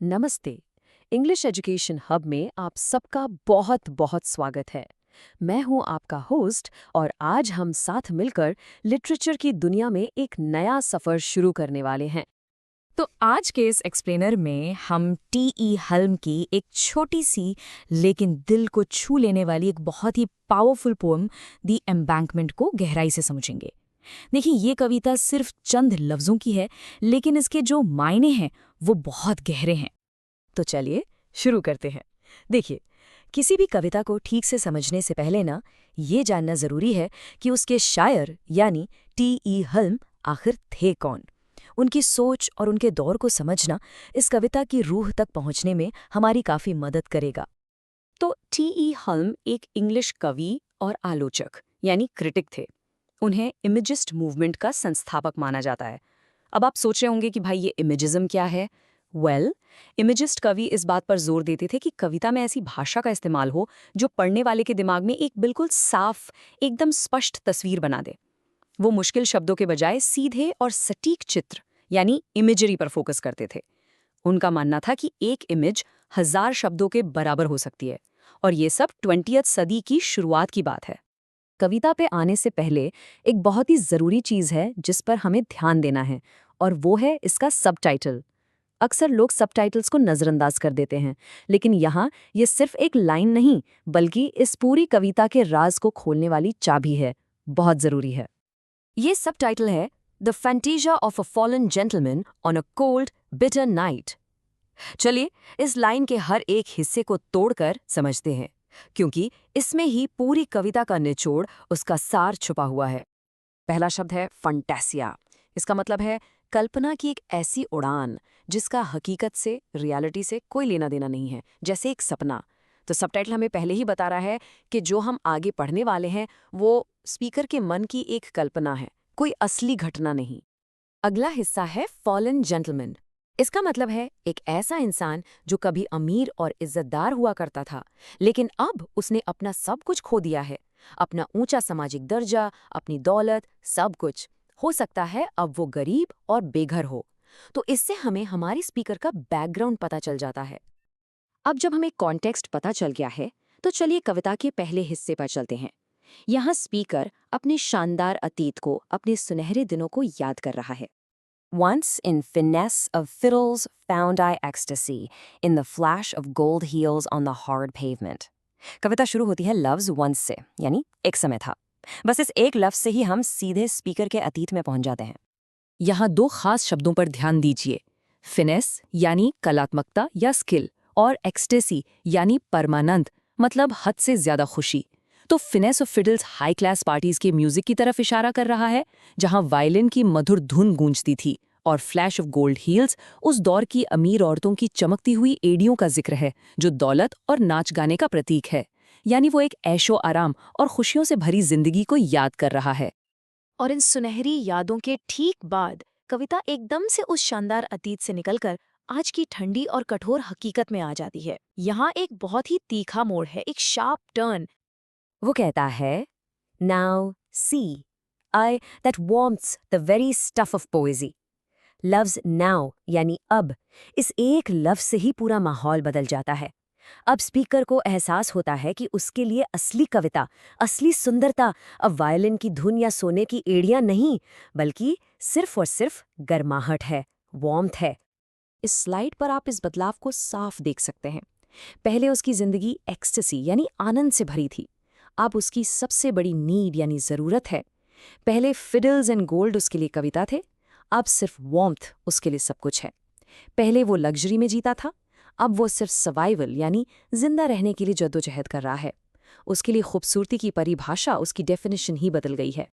नमस्ते। English education hub में आप सबका बहुत बहुत स्वागत है। मैं हूं आपका होस्ट और आज हम साथ मिलकर लिटरेचर की दुनिया में एक नया सफर शुरू करने वाले हैं। तो आज के इस एक्सप्लेनर में हम टी.ई. हल्म की एक छोटी सी लेकिन दिल को छू लेने वाली एक बहुत ही पावरफुल पोएम द एम्बैंकमेंट को गहराई से समझेंगे। देखिए, ये कविता सिर्फ चंद लफ्जों की है, लेकिन इसके जो मायने हैं वो बहुत गहरे हैं। तो चलिए शुरू करते हैं। देखिए, किसी भी कविता को ठीक से समझने से पहले ना ये जानना जरूरी है कि उसके शायर यानी टी.ई. हल्म आखिर थे कौन। उनकी सोच और उनके दौर को समझना इस कविता की रूह तक पहुंचने में हमारी काफी मदद करेगा। तो टी.ई. हल्म एक इंग्लिश कवि और आलोचक यानी क्रिटिक थे। उन्हें इमेजिस्ट मूवमेंट का संस्थापक माना जाता है। अब आप सोच रहे होंगे कि भाई ये इमेजिज्म क्या है। इमेजिस्ट कवि इस बात पर जोर देते थे कि कविता में ऐसी भाषा का इस्तेमाल हो जो पढ़ने वाले के दिमाग में एक बिल्कुल साफ, एकदम स्पष्ट तस्वीर बना दे। वो मुश्किल शब्दों के बजाय सीधे और सटीक चित्र यानी इमेजरी पर फोकस करते थे। उनका मानना था कि एक इमेज 1000 शब्दों के बराबर हो सकती है, और ये सब 20वीं सदी की शुरुआत की बात है। कविता पे आने से पहले एक बहुत ही जरूरी चीज है जिस पर हमें ध्यान देना है, और वो है इसका सबटाइटल। अक्सर लोग सबटाइटल्स को नजरअंदाज कर देते हैं, लेकिन यहाँ ये सिर्फ एक लाइन नहीं बल्कि इस पूरी कविता के राज को खोलने वाली चाबी है। बहुत जरूरी है। ये सबटाइटल है the fantasia of a fallen gentleman on a cold bitter night. चलिए इस लाइन के हर एक हिस्से को तोड़कर समझते हैं, क्योंकि इसमें ही पूरी कविता का निचोड़, उसका सार छुपा हुआ है। पहला शब्द है फंटेसिया। इसका मतलब है कल्पना की एक ऐसी उड़ान जिसका हकीकत से, रियलिटी से कोई लेना देना नहीं है, जैसे एक सपना। तो सबटाइटल हमें पहले ही बता रहा है कि जो हम आगे पढ़ने वाले हैं वो स्पीकर के मन की एक कल्पना है, कोई असली घटना नहीं। अगला हिस्सा है फॉलन जेंटलमैन। इसका मतलब है एक ऐसा इंसान जो कभी अमीर और इज्जतदार हुआ करता था, लेकिन अब उसने अपना सब कुछ खो दिया है। अपना ऊंचा सामाजिक दर्जा, अपनी दौलत, सब कुछ। हो सकता है अब वो गरीब और बेघर हो। तो इससे हमें हमारी स्पीकर का बैकग्राउंड पता चल जाता है। अब जब हमें कॉन्टेक्स्ट पता चल गया है, तो चलिए कविता के पहले हिस्से पर चलते हैं। यहाँ स्पीकर अपने शानदार अतीत को, अपने सुनहरे दिनों को याद कर रहा है। Once in finesse of fiddles found I ecstasy in the flash of gold heels on the hard pavement. कविता शुरू होती है लफ्ज once से, यानी एक समय था। बस इस एक लफ्ज से ही हम सीधे स्पीकर के अतीत में पहुंच जाते हैं। यहाँ दो खास शब्दों पर ध्यान दीजिए। फिनेस यानी कलात्मकता या स्किल, और एक्सटेसी यानी परमानंद, मतलब हद से ज्यादा खुशी। तो finesse of fiddles high class parties के म्यूजिक की तरफ इशारा कर रहा है, जहां वायलिन की मधुर धुन गूंजती थी, और फ्लैश ऑफ गोल्ड हील्स उस दौर की अमीर औरतों की चमकती हुई एड़ियों का जिक्र है, जो दौलत और नाच गाने का प्रतीक है। यानी वो एक ऐशो आराम और खुशियों से भरी जिंदगी को याद कर रहा है। और इन सुनहरी यादों के ठीक बाद कविता एकदम से उस शानदार अतीत से निकलकर आज की ठंडी और कठोर हकीकत में आ जाती है। यहाँ एक बहुत ही तीखा मोड़ है, एक शार्प टर्न। वो कहता है, Now see, I that warmth the very stuff of poesy. लफ्ज now यानी अब, इस एक लफ्ज से ही पूरा माहौल बदल जाता है। अब स्पीकर को एहसास होता है कि उसके लिए असली कविता, असली सुंदरता अब वायलिन की धुन या सोने की एड़ियां नहीं, बल्कि सिर्फ और सिर्फ गर्माहट है, वार्मथ है। इस स्लाइड पर आप इस बदलाव को साफ देख सकते हैं। पहले उसकी जिंदगी एक्सटेसी यानी आनंद से भरी थी। अब उसकी सबसे बड़ी नीड यानी जरूरत है। पहले फिडल्स एंड गोल्ड उसके लिए कविता थे, अब सिर्फ वार्मथ उसके लिए सब कुछ है। पहले वो लग्जरी में जीता था, अब वो सिर्फ सर्वाइवल यानी जिंदा रहने के लिए जद्दोजहद कर रहा है। उसके लिए खूबसूरती की परिभाषा, उसकी डेफिनेशन ही बदल गई है।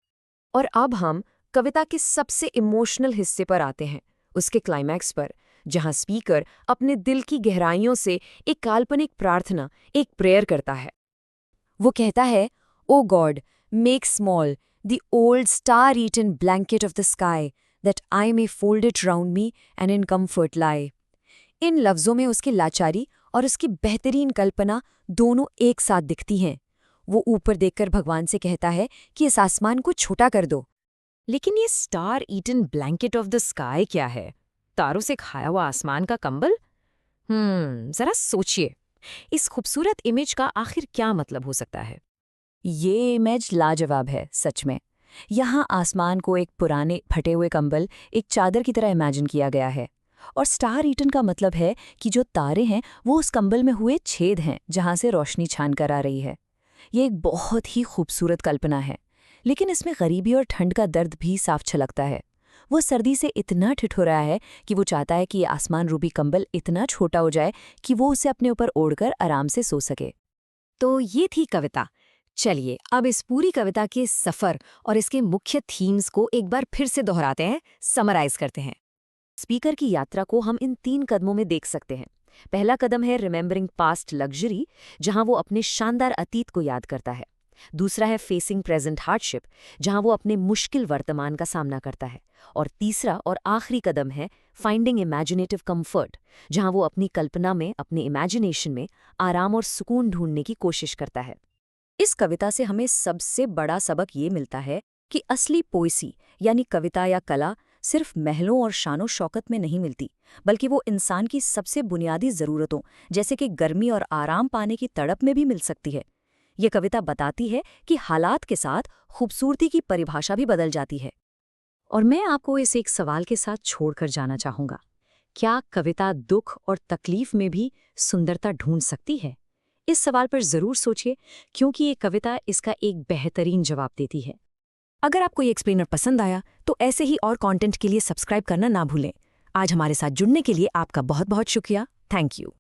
और अब हम कविता के सबसे इमोशनल हिस्से पर आते हैं, उसके क्लाइमैक्स पर, जहां स्पीकर अपने दिल की गहराइयों से एक काल्पनिक प्रार्थना, एक प्रेयर करता है। वो कहता है, oh God, make small the old star eaten blanket of the sky that I may fold it round me and in comfort lie. इन लफ्जों में उसकी लाचारी और उसकी बेहतरीन कल्पना दोनों एक साथ दिखती हैं। वो ऊपर देखकर भगवान से कहता है कि इस आसमान को छोटा कर दो। लेकिन ये star eaten blanket of the sky क्या है? तारों से खाया हुआ आसमान का कंबल? जरा सोचिए, इस खूबसूरत इमेज का आखिर क्या मतलब हो सकता है? ये इमेज लाजवाब है सच में। यहाँ आसमान को एक पुराने फटे हुए कंबल, एक चादर की तरह इमेजिन किया गया है। और स्टार ईटन का मतलब है कि जो तारे हैं वो उस कंबल में हुए छेद हैं जहाँ से रोशनी छान कर आ रही है। ये एक बहुत ही खूबसूरत कल्पना है, लेकिन इसमें गरीबी और ठंड का दर्द भी साफ छलकता है। वो सर्दी से इतना ठिठुरा है कि वो चाहता है कि ये आसमान रूबी कंबल इतना छोटा हो जाए कि वो उसे अपने ऊपर ओढ़कर आराम से सो सके। तो ये थी कविता। चलिए अब इस पूरी कविता के सफ़र और इसके मुख्य थीम्स को एक बार फिर से दोहराते हैं, समराइज करते हैं। स्पीकर की यात्रा को हम इन 3 कदमों में देख सकते हैं। पहला कदम है रिमेंबरिंग पास्ट लग्जरी, जहां वो अपने शानदार अतीत को याद करता है। दूसरा है फेसिंग प्रेजेंट हार्डशिप, जहां वो अपने मुश्किल वर्तमान का सामना करता है। और तीसरा और आखिरी कदम है फाइंडिंग इमेजिनेटिव कंफर्ट, जहां वो अपनी कल्पना में, अपने इमेजिनेशन में आराम और सुकून ढूंढने की कोशिश करता है। इस कविता से हमें सबसे बड़ा सबक ये मिलता है कि असली पोएसी यानी कविता या कला सिर्फ महलों और शानो शौकत में नहीं मिलती, बल्कि वो इंसान की सबसे बुनियादी ज़रूरतों जैसे कि गर्मी और आराम पाने की तड़प में भी मिल सकती है। ये कविता बताती है कि हालात के साथ खूबसूरती की परिभाषा भी बदल जाती है। और मैं आपको इस एक सवाल के साथ छोड़कर जाना चाहूँगा, क्या कविता दुख और तकलीफ में भी सुंदरता ढूंढ सकती है? इस सवाल पर ज़रूर सोचिए, क्योंकि ये कविता इसका एक बेहतरीन जवाब देती है। अगर आपको ये एक्सप्लेनर पसंद आया तो ऐसे ही और कंटेंट के लिए सब्सक्राइब करना ना भूलें। आज हमारे साथ जुड़ने के लिए आपका बहुत बहुत शुक्रिया। Thank you.